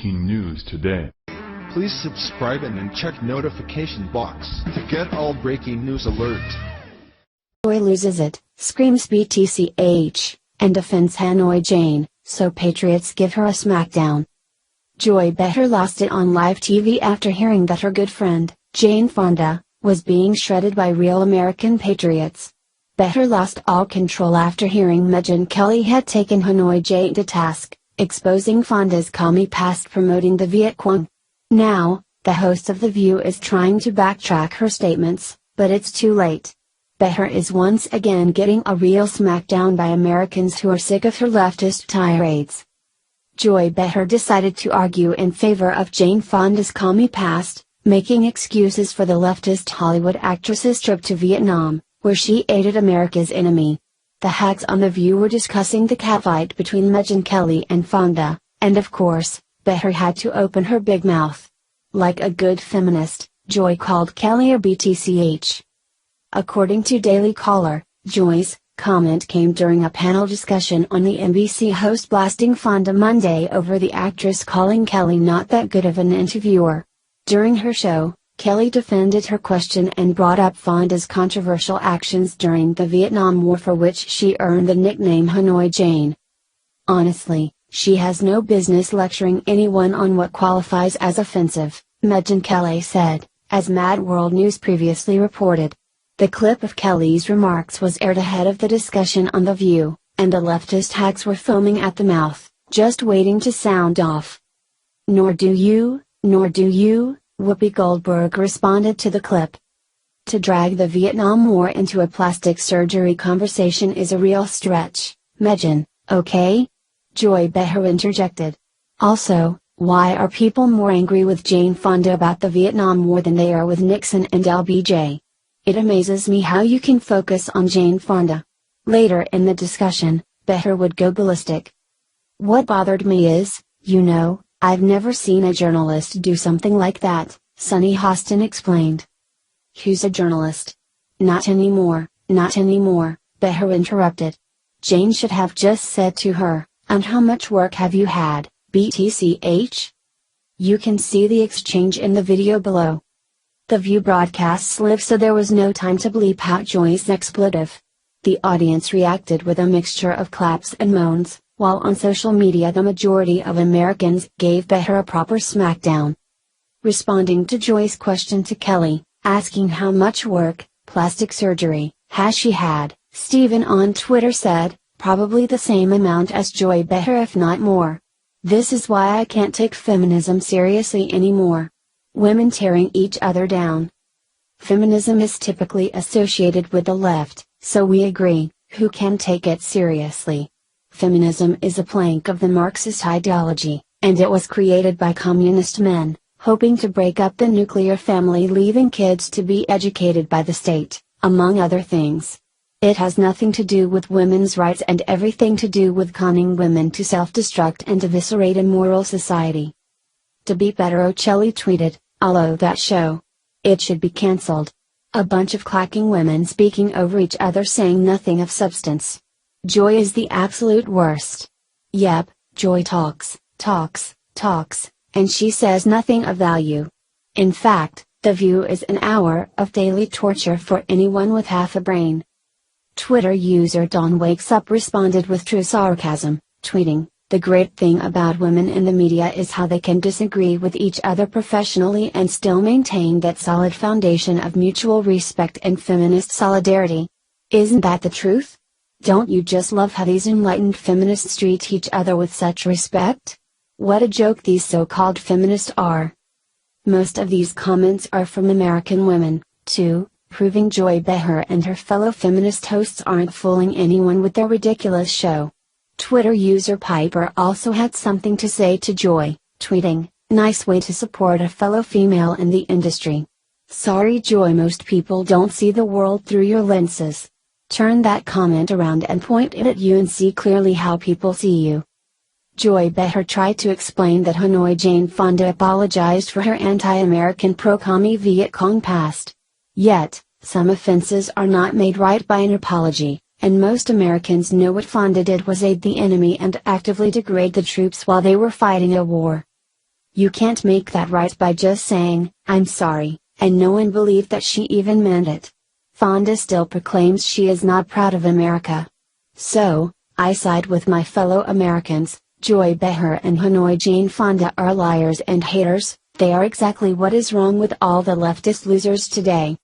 breaking news today. Please subscribe and then check notification box to get all breaking news alerts. Joy loses it, screams BTCH, and defends Hanoi Jane, so Patriots give her a smackdown. Joy Behar lost it on live TV after hearing that her good friend, Jane Fonda, was being shredded by real American patriots. Behar lost all control after hearing Megyn Kelly had taken Hanoi Jane to task, exposing Fonda's commie past promoting the Viet Cong. Now, the host of The View is trying to backtrack her statements, but it's too late. Behar is once again getting a real smackdown by Americans who are sick of her leftist tirades. Joy Behar decided to argue in favor of Jane Fonda's commie past, making excuses for the leftist Hollywood actress's trip to Vietnam, where she aided America's enemy. The hacks on The View were discussing the catfight between Megyn Kelly and Fonda, and of course, Behar had to open her big mouth. Like a good feminist, Joy called Kelly a BTCH. According to Daily Caller, Joy's comment came during a panel discussion on the NBC host blasting Fonda Monday over the actress calling Kelly not that good of an interviewer. During her show, Kelly defended her question and brought up Fonda's controversial actions during the Vietnam War, for which she earned the nickname Hanoi Jane. Honestly, she has no business lecturing anyone on what qualifies as offensive, Megyn Kelly said, as Mad World News previously reported. The clip of Kelly's remarks was aired ahead of the discussion on The View, and the leftist hacks were foaming at the mouth, just waiting to sound off. Nor do you, Whoopi Goldberg responded to the clip. To drag the Vietnam War into a plastic surgery conversation is a real stretch, Megyn, okay? Joy Behar interjected. Also, why are people more angry with Jane Fonda about the Vietnam War than they are with Nixon and LBJ? It amazes me how you can focus on Jane Fonda. Later in the discussion, Behar would go ballistic. What bothered me is, I've never seen a journalist do something like that, Sunny Hostin explained. Who's a journalist? Not anymore, Behar interrupted. Jane should have just said to her, and how much work have you had, BTCH? You can see the exchange in the video below. The View broadcasts live, so there was no time to bleep out Joy's expletive. The audience reacted with a mixture of claps and moans, while on social media the majority of Americans gave Behar a proper smackdown. Responding to Joy's question to Kelly, asking how much work, plastic surgery, has she had, Stephen on Twitter said, probably the same amount as Joy Behar if not more. This is why I can't take feminism seriously anymore. Women tearing each other down. Feminism is typically associated with the left, so we agree, who can take it seriously? Feminism is a plank of the Marxist ideology, and it was created by communist men, hoping to break up the nuclear family, leaving kids to be educated by the state, among other things. It has nothing to do with women's rights and everything to do with conning women to self-destruct and eviscerate a moral society. To be better, Ocelli tweeted, "Allo that show. It should be cancelled. A bunch of clacking women speaking over each other saying nothing of substance. Joy is the absolute worst. Yep, Joy talks, and she says nothing of value. In fact, The View is an hour of daily torture for anyone with half a brain." Twitter user Dawn Wakes Up responded with true sarcasm, tweeting, "The great thing about women in the media is how they can disagree with each other professionally and still maintain that solid foundation of mutual respect and feminist solidarity. Isn't that the truth? Don't you just love how these enlightened feminists treat each other with such respect? What a joke these so-called feminists are." Most of these comments are from American women, too, proving Joy Behar and her fellow feminist hosts aren't fooling anyone with their ridiculous show. Twitter user Piper also had something to say to Joy, tweeting, "Nice way to support a fellow female in the industry. Sorry Joy, most people don't see the world through your lenses. Turn that comment around and point it at you and see clearly how people see you." Joy Behar tried to explain that Hanoi Jane Fonda apologized for her anti-American pro-commie Viet Cong past. Yet, some offenses are not made right by an apology, and most Americans know what Fonda did was aid the enemy and actively degrade the troops while they were fighting a war. You can't make that right by just saying, "I'm sorry," and no one believed that she even meant it. Fonda still proclaims she is not proud of America. So, I side with my fellow Americans. Joy Behar and Hanoi Jane Fonda are liars and haters. They are exactly what is wrong with all the leftist losers today.